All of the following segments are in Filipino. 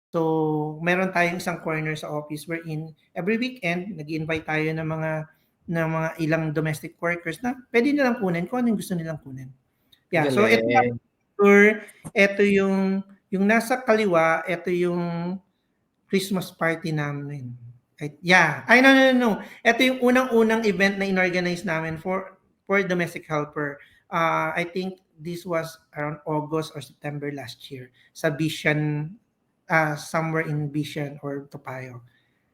So, meron tayong isang corner sa office wherein every weekend nag-i-invite tayo ng mga ilang domestic workers na puwede nilang kunin kung ano yung gusto nilang kunin. Yeah, so ito nga Galing. tour, ito yung nasa kaliwa, ito yung Christmas party namin. Yeah. Ay, no, no, no, no. Ito yung unang-unang event na inorganize namin for domestic helper. I think this was around August or September last year sa Vision, somewhere in Vision or Topayo.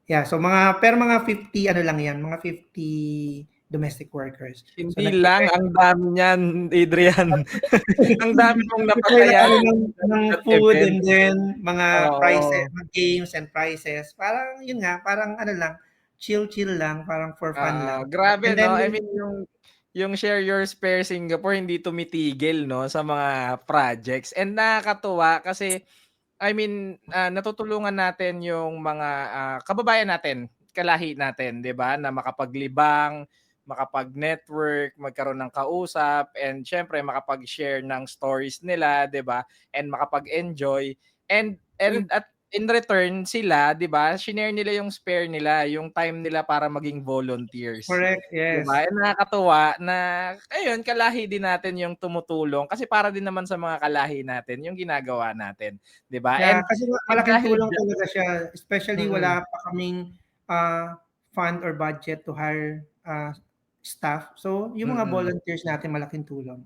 Yeah, so mga 50 ano lang 'yan, mga 50 domestic workers. So Hindi lang, nag-prepare ang dami niyan, Adrian. Ang dami mong nag-prepare na napasaya kami in ng that food event. and then mga prizes, Oo. mga games and prizes. Parang yun nga, parang ano lang, chill-chill lang, parang for fun Oo, lang. And grabe then 'no, I mean yung Share Your Spare Singapore hindi tumitigil 'no, sa mga projects and nakakatuwa kasi I mean, natutulungan natin yung mga, kababayan natin, kalahi natin, 'di ba, na makapaglibang, makapag-network, magkaroon ng kausap, and siyempre makapag-share ng stories nila, 'di ba, and makapag-enjoy. And at in return sila, 'di ba, shinare nila yung spare nila, yung time nila para maging volunteers. correct, 'Di ba? yes. Eh, nakakatuwa na ayun, kalahi din natin yung tumutulong kasi para din naman sa mga kalahi natin yung ginagawa natin, 'di ba? Yeah, And kasi malaking dahil tulong diyan talaga siya, especially mm. wala pa kaming, fund or budget to hire, staff. So, yung mga Mm. volunteers natin malaking tulong.